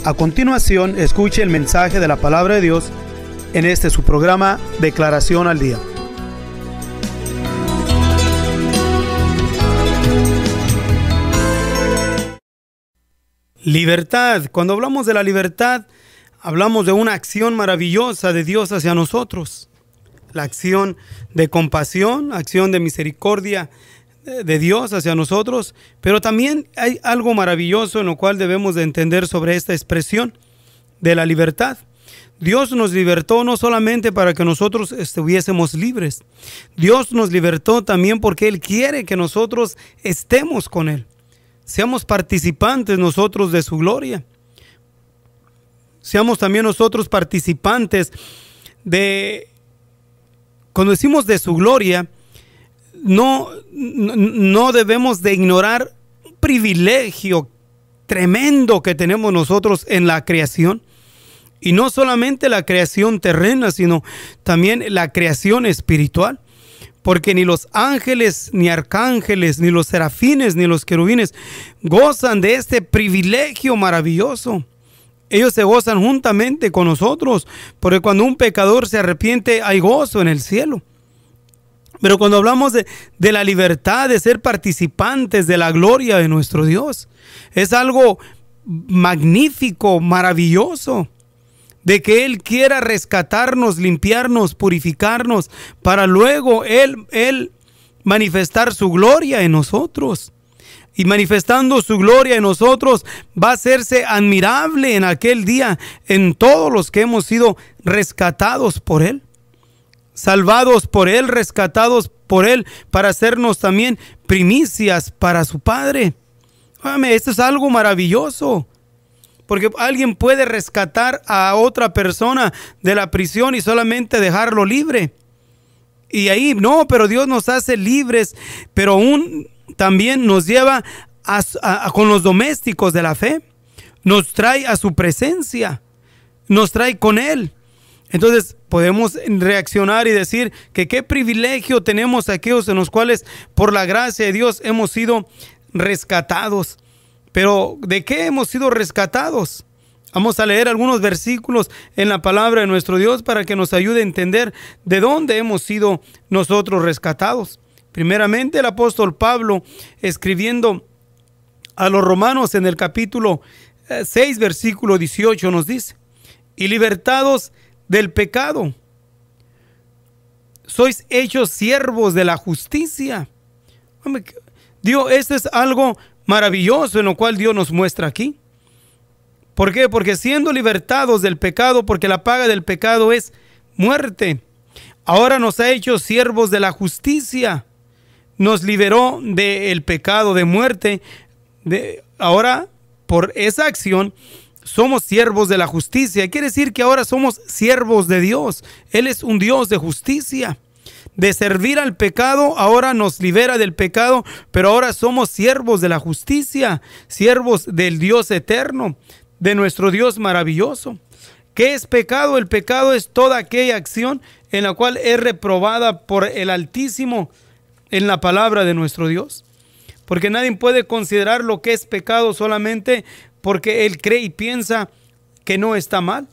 A continuación, escuche el mensaje de la palabra de Dios en este su programa Declaración al Día. Libertad. Cuando hablamos de la libertad, hablamos de una acción maravillosa de Dios hacia nosotros. La acción de compasión, acción de misericordia de Dios hacia nosotros, pero también hay algo maravilloso en lo cual debemos de entender sobre esta expresión de la libertad. Dios nos libertó no solamente para que nosotros estuviésemos libres, Dios nos libertó también porque Él quiere que nosotros estemos con Él, seamos participantes nosotros de su gloria, seamos también nosotros participantes de, cuando decimos de su gloria, no debemos de ignorar un privilegio tremendo que tenemos nosotros en la creación. Y no solamente la creación terrena, sino también la creación espiritual. Porque ni los ángeles, ni arcángeles, ni los serafines, ni los querubines gozan de este privilegio maravilloso. Ellos se gozan juntamente con nosotros, porque cuando un pecador se arrepiente hay gozo en el cielo. Pero cuando hablamos de la libertad, de ser participantes de la gloria de nuestro Dios, es algo magnífico, maravilloso, de que Él quiera rescatarnos, limpiarnos, purificarnos, para luego Él manifestar su gloria en nosotros. Y manifestando su gloria en nosotros, va a hacerse admirable en aquel día en todos los que hemos sido rescatados por Él. Salvados por Él, rescatados por Él, para hacernos también primicias para su Padre. Esto es algo maravilloso, porque alguien puede rescatar a otra persona de la prisión y solamente dejarlo libre. Y ahí, no, pero Dios nos hace libres, pero aún también nos lleva con los domésticos de la fe. Nos trae a su presencia, nos trae con Él. Entonces podemos reaccionar y decir que qué privilegio tenemos aquellos en los cuales por la gracia de Dios hemos sido rescatados. Pero ¿de qué hemos sido rescatados? Vamos a leer algunos versículos en la palabra de nuestro Dios para que nos ayude a entender de dónde hemos sido nosotros rescatados. Primeramente, el apóstol Pablo, escribiendo a los romanos en el capítulo 6, versículo 18, nos dice: y libertados del pecado, sois hechos siervos de la justicia. Dios, esto es algo maravilloso en lo cual Dios nos muestra aquí. ¿Por qué? Porque siendo libertados del pecado, porque la paga del pecado es muerte, ahora nos ha hecho siervos de la justicia. Nos liberó del pecado de muerte. Ahora, por esa acción, somos siervos de la justicia. Quiere decir que ahora somos siervos de Dios. Él es un Dios de justicia. De servir al pecado, ahora nos libera del pecado, pero ahora somos siervos de la justicia, siervos del Dios eterno, de nuestro Dios maravilloso. ¿Qué es pecado? El pecado es toda aquella acción en la cual es reprobada por el Altísimo en la palabra de nuestro Dios. Porque nadie puede considerar lo que es pecado solamente porque él cree y piensa que no está mal.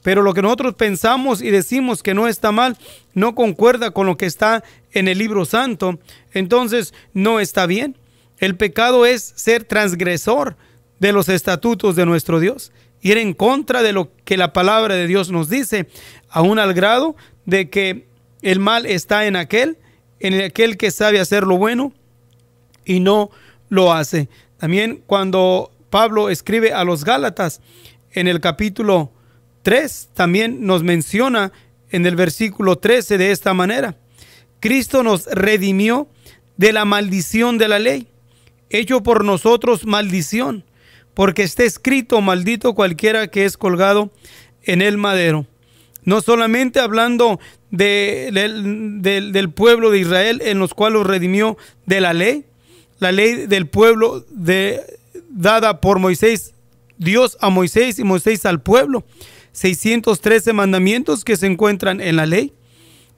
Pero lo que nosotros pensamos y decimos que no está mal no concuerda con lo que está en el libro santo. Entonces no está bien. El pecado es ser transgresor de los estatutos de nuestro Dios, ir en contra de lo que la palabra de Dios nos dice, aún al grado de que el mal está en aquel que sabe hacer lo bueno y no lo hace. También cuando Pablo escribe a los Gálatas en el capítulo 3, también nos menciona en el versículo 13 de esta manera: Cristo nos redimió de la maldición de la ley, hecho por nosotros maldición, porque está escrito: maldito cualquiera que es colgado en el madero. No solamente hablando del pueblo de Israel, en los cuales los redimió de la ley del pueblo dada por Moisés, Dios a Moisés y Moisés al pueblo, 613 mandamientos que se encuentran en la ley.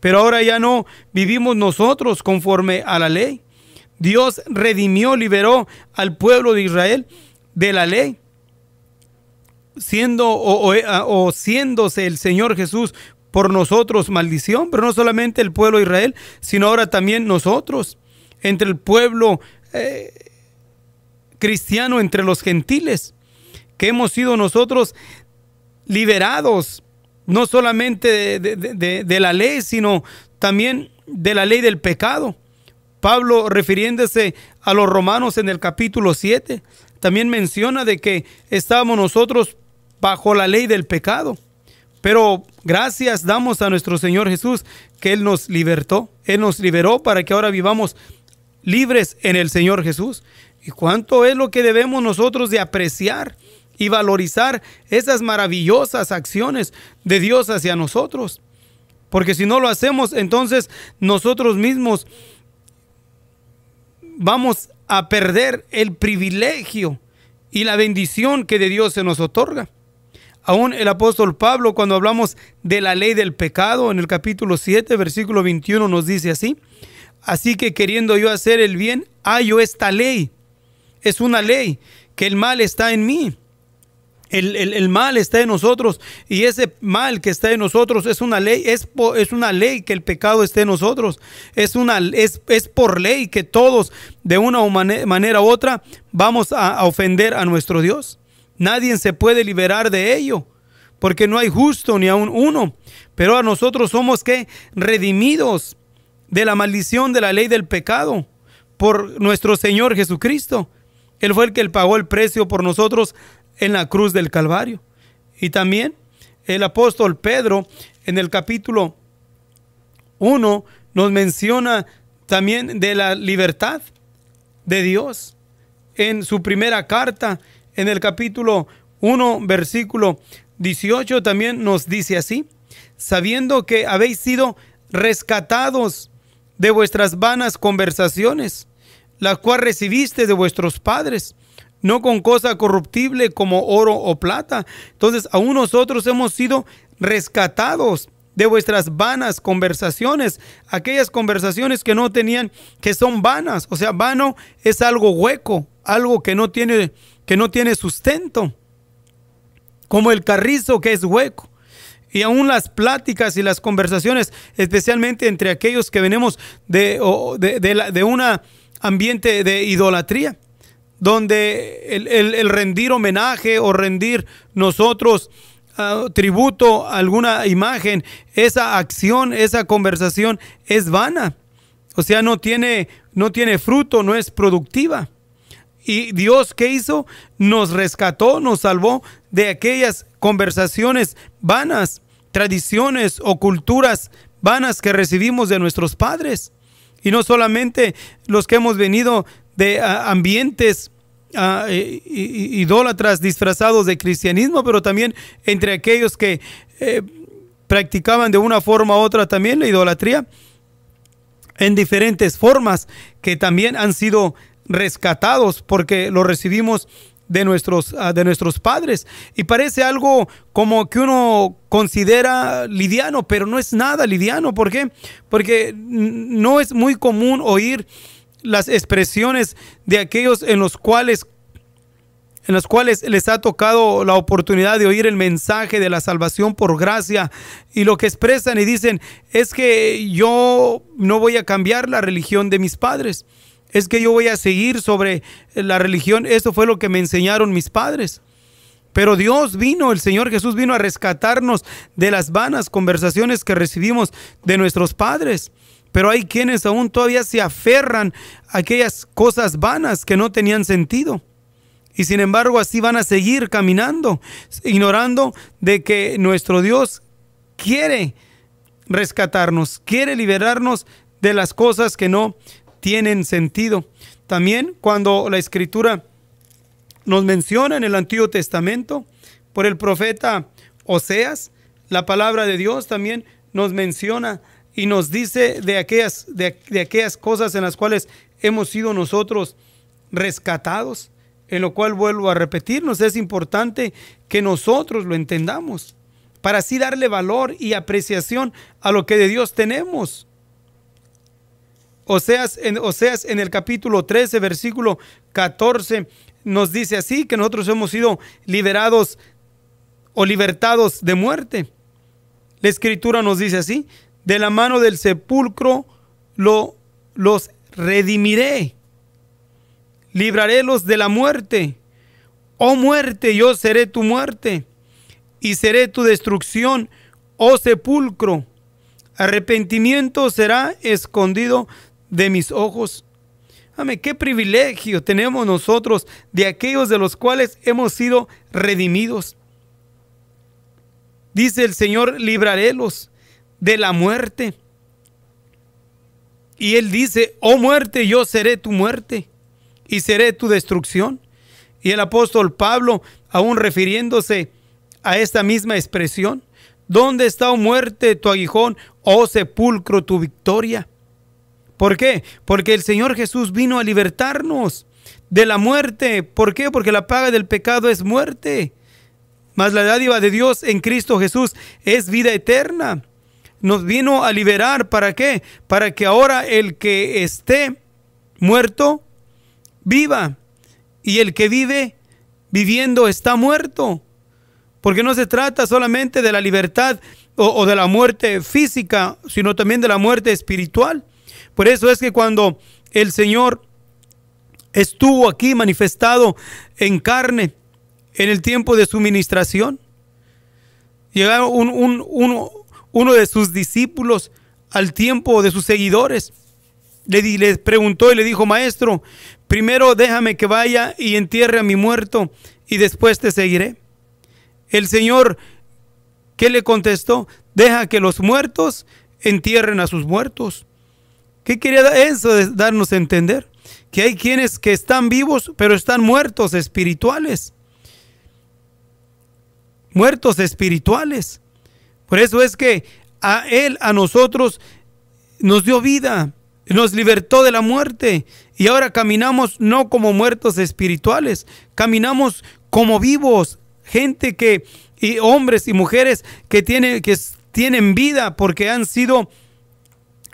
Pero ahora ya no vivimos nosotros conforme a la ley. Dios redimió, liberó al pueblo de Israel de la ley. siendo o siéndose el Señor Jesús por nosotros maldición, pero no solamente el pueblo de Israel, sino ahora también nosotros, entre el pueblo cristiano, entre los gentiles, que hemos sido nosotros liberados, no solamente de la ley, sino también de la ley del pecado. Pablo, refiriéndose a los romanos en el capítulo 7, también menciona de que estábamos nosotros bajo la ley del pecado. Pero gracias damos a nuestro Señor Jesús que Él nos libertó. Él nos liberó para que ahora vivamos libres en el Señor Jesús. ¿Y cuánto es lo que debemos nosotros de apreciar y valorizar esas maravillosas acciones de Dios hacia nosotros? Porque si no lo hacemos, entonces nosotros mismos vamos a perder el privilegio y la bendición que de Dios se nos otorga. Aún el apóstol Pablo, cuando hablamos de la ley del pecado, en el capítulo 7, versículo 21, nos dice así: así que queriendo yo hacer el bien, hallo esta ley. Es una ley, que el mal está en mí. El mal está en nosotros, y ese mal que está en nosotros es una ley. Es una ley que el pecado esté en nosotros. Es por ley que todos, de una manera u otra, vamos a ofender a nuestro Dios. Nadie se puede liberar de ello, porque no hay justo ni aun uno. Pero a nosotros somos ¿qué? Redimidos de la maldición de la ley del pecado por nuestro Señor Jesucristo. Él fue el que pagó el precio por nosotros en la cruz del Calvario. Y también el apóstol Pedro, en el capítulo 1, nos menciona también de la libertad de Dios. En su primera carta, en el capítulo 1, versículo 18, también nos dice así: sabiendo que habéis sido rescatados de vuestras vanas conversaciones, las cuales recibiste de vuestros padres, no con cosa corruptible como oro o plata. Entonces, aún nosotros hemos sido rescatados de vuestras vanas conversaciones, aquellas conversaciones que no tenían, que son vanas. O sea, vano es algo hueco, algo que no tiene sustento, como el carrizo que es hueco. Y aún las pláticas y las conversaciones, especialmente entre aquellos que venimos de un ambiente de idolatría, donde el rendir homenaje o rendir nosotros tributo a alguna imagen, esa acción, esa conversación es vana. O sea, no tiene fruto, no es productiva. Y Dios, ¿qué hizo? Nos rescató, nos salvó de aquellas conversaciones vanas, tradiciones o culturas vanas que recibimos de nuestros padres. Y no solamente los que hemos venido de ambientes idólatras disfrazados de cristianismo, pero también entre aquellos que practicaban de una forma u otra también la idolatría en diferentes formas, que también han sido rescatados porque lo recibimos de nuestros padres. Y parece algo como que uno considera liviano, pero no es nada liviano. ¿Por qué? Porque no es muy común oír las expresiones de aquellos en los cuales les ha tocado la oportunidad de oír el mensaje de la salvación por gracia, y lo que expresan y dicen es que yo no voy a cambiar la religión de mis padres, es que yo voy a seguir sobre la religión, eso fue lo que me enseñaron mis padres. Pero Dios vino, el Señor Jesús vino a rescatarnos de las vanas conversaciones que recibimos de nuestros padres. Pero hay quienes aún todavía se aferran a aquellas cosas vanas que no tenían sentido. Y sin embargo así van a seguir caminando, ignorando de que nuestro Dios quiere rescatarnos, quiere liberarnos de las cosas que no tienen sentido. También cuando la Escritura nos menciona en el Antiguo Testamento por el profeta Oseas, la palabra de Dios también nos menciona y nos dice de aquellas cosas en las cuales hemos sido nosotros rescatados, en lo cual vuelvo a repetirnos, es importante que nosotros lo entendamos para así darle valor y apreciación a lo que de Dios tenemos. Oseas en el capítulo 13, versículo 14, nos dice así, que nosotros hemos sido liberados o libertados de muerte. La Escritura nos dice así: de la mano del sepulcro los redimiré, librarélos de la muerte. Oh muerte, yo seré tu muerte, y seré tu destrucción, oh sepulcro. Arrepentimiento será escondido de mis ojos. Amén. Qué privilegio tenemos nosotros de aquellos de los cuales hemos sido redimidos. Dice el Señor: librarélos de la muerte. Y Él dice: oh muerte, yo seré tu muerte y seré tu destrucción. Y el apóstol Pablo, aún refiriéndose a esta misma expresión: ¿dónde está, oh muerte, tu aguijón, oh sepulcro, tu victoria? ¿Por qué? Porque el Señor Jesús vino a libertarnos de la muerte. ¿Por qué? Porque la paga del pecado es muerte, mas la dádiva de Dios en Cristo Jesús es vida eterna. Nos vino a liberar. ¿Para qué? Para que ahora el que esté muerto viva, y el que vive viviendo está muerto. Porque no se trata solamente de la libertad o de la muerte física, sino también de la muerte espiritual. Por eso es que cuando el Señor estuvo aquí manifestado en carne, en el tiempo de su ministración, llegó uno de sus discípulos al tiempo de sus seguidores. Le preguntó y le dijo: maestro, primero déjame que vaya y entierre a mi muerto y después te seguiré. El Señor, ¿qué le contestó? Deja que los muertos entierren a sus muertos. ¿Qué quería eso darnos a entender? Que hay quienes que están vivos, pero están muertos espirituales. Muertos espirituales. Por eso es que a Él, a nosotros, nos dio vida, nos libertó de la muerte, y ahora caminamos no como muertos espirituales, caminamos como vivos, gente y hombres y mujeres que tienen vida porque han sido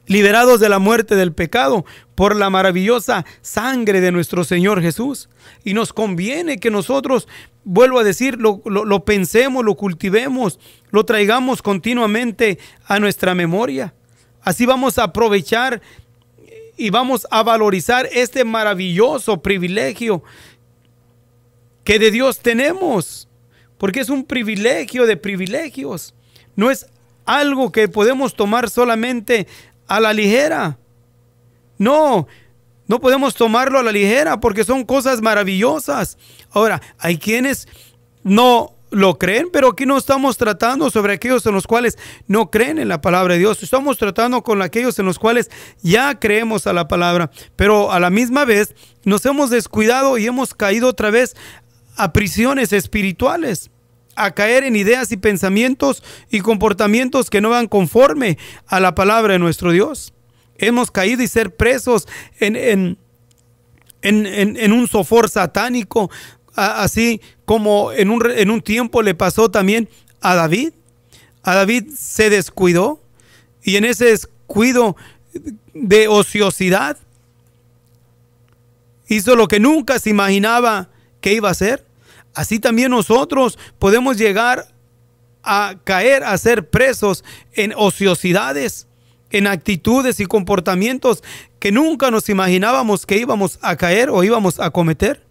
liberados de la muerte del pecado por la maravillosa sangre de nuestro Señor Jesús. Y nos conviene que nosotros, vuelvo a decir, lo pensemos, lo cultivemos, lo traigamos continuamente a nuestra memoria. Así vamos a aprovechar y vamos a valorizar este maravilloso privilegio que de Dios tenemos, porque es un privilegio de privilegios. No es algo que podemos tomar solamente a la ligera. No podemos tomarlo a la ligera porque son cosas maravillosas. Ahora, hay quienes no lo creen, pero aquí no estamos tratando sobre aquellos en los cuales no creen en la palabra de Dios. Estamos tratando con aquellos en los cuales ya creemos a la palabra, pero a la misma vez nos hemos descuidado y hemos caído otra vez a prisiones espirituales, a caer en ideas y pensamientos y comportamientos que no van conforme a la palabra de nuestro Dios. Hemos caído y ser presos en un sofor satánico, así como en un tiempo le pasó también a David. A David se descuidó, y en ese descuido de ociosidad hizo lo que nunca se imaginaba que iba a hacer. Así también nosotros podemos llegar a caer, a ser presos en ociosidades, en actitudes y comportamientos que nunca nos imaginábamos que íbamos a caer o íbamos a cometer.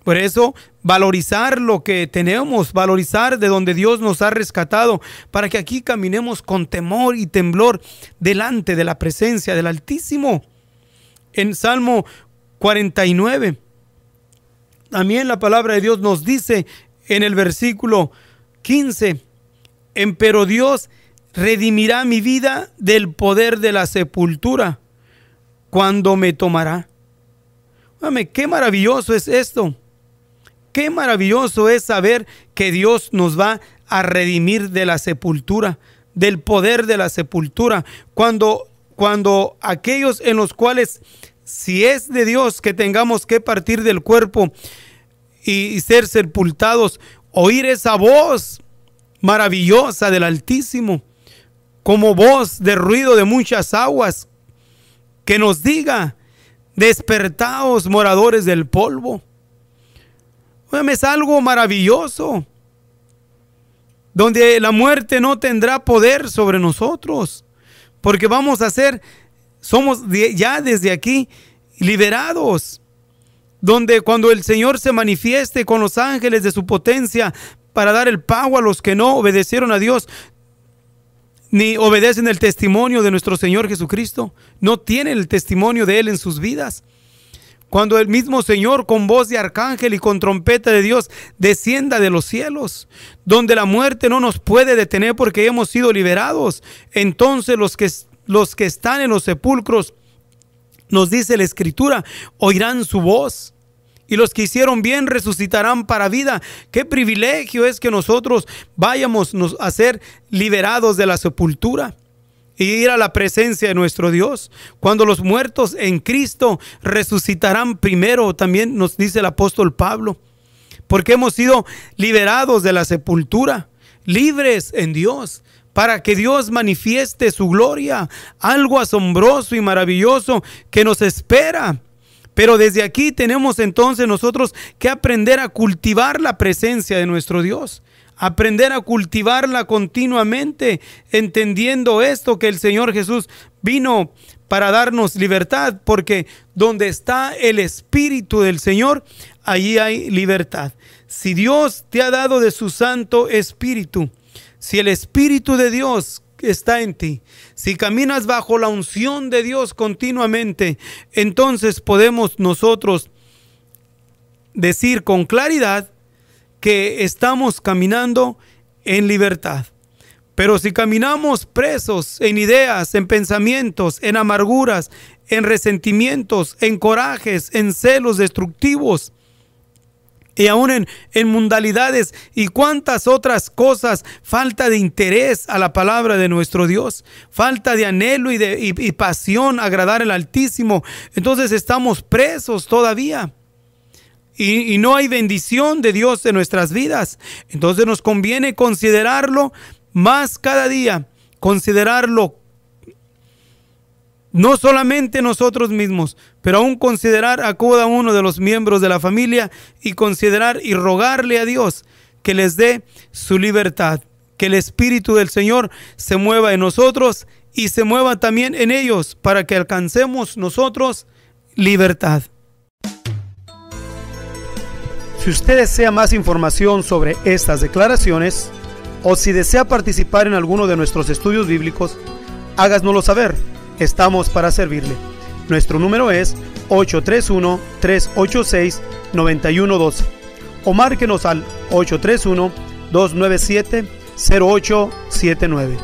Por eso, valorizar lo que tenemos, valorizar de donde Dios nos ha rescatado, para que aquí caminemos con temor y temblor delante de la presencia del Altísimo. En Salmo 49, también la palabra de Dios nos dice en el versículo 15: empero Dios redimirá mi vida del poder de la sepultura cuando me tomará. Qué maravilloso es esto. Qué maravilloso es saber que Dios nos va a redimir de la sepultura, del poder de la sepultura. Cuando aquellos en los cuales, si es de Dios que tengamos que partir del cuerpo y ser sepultados, oír esa voz maravillosa del Altísimo, como voz de ruido de muchas aguas, que nos diga: despertaos, moradores del polvo. Es algo maravilloso. donde la muerte no tendrá poder sobre nosotros, porque vamos a ser, ya desde aquí liberados, donde cuando el Señor se manifieste con los ángeles de su potencia para dar el pago a los que no obedecieron a Dios, ni obedecen el testimonio de nuestro Señor Jesucristo, no tienen el testimonio de Él en sus vidas. Cuando el mismo Señor con voz de arcángel y con trompeta de Dios descienda de los cielos, donde la muerte no nos puede detener porque hemos sido liberados, entonces los que están en los sepulcros, nos dice la Escritura, oirán su voz. Y los que hicieron bien resucitarán para vida. Qué privilegio es que nosotros vayamos a ser liberados de la sepultura y ir a la presencia de nuestro Dios. Cuando los muertos en Cristo resucitarán primero, también nos dice el apóstol Pablo, porque hemos sido liberados de la sepultura, libres en Dios, para que Dios manifieste su gloria, algo asombroso y maravilloso que nos espera. Pero desde aquí tenemos entonces nosotros que aprender a cultivar la presencia de nuestro Dios, aprender a cultivarla continuamente, entendiendo esto, que el Señor Jesús vino para darnos libertad, porque donde está el Espíritu del Señor, allí hay libertad. Si Dios te ha dado de su Santo Espíritu, si el Espíritu de Dios está en ti, si caminas bajo la unción de Dios continuamente, entonces podemos nosotros decir con claridad que estamos caminando en libertad. Pero si caminamos presos en ideas, en pensamientos, en amarguras, en resentimientos, en corajes, en celos destructivos, y aún en mundalidades y cuantas otras cosas, falta de interés a la palabra de nuestro Dios, falta de anhelo y pasión a agradar al Altísimo, entonces estamos presos todavía y no hay bendición de Dios en nuestras vidas. Entonces nos conviene considerarlo más cada día, considerarlo no solamente nosotros mismos, pero aún considerar a cada uno de los miembros de la familia y considerar y rogarle a Dios que les dé su libertad, que el Espíritu del Señor se mueva en nosotros y se mueva también en ellos para que alcancemos nosotros libertad. Si usted desea más información sobre estas declaraciones o si desea participar en alguno de nuestros estudios bíblicos, háganoslo saber. Estamos para servirle. Nuestro número es 831-386-9112 o márquenos al 831-297-0879.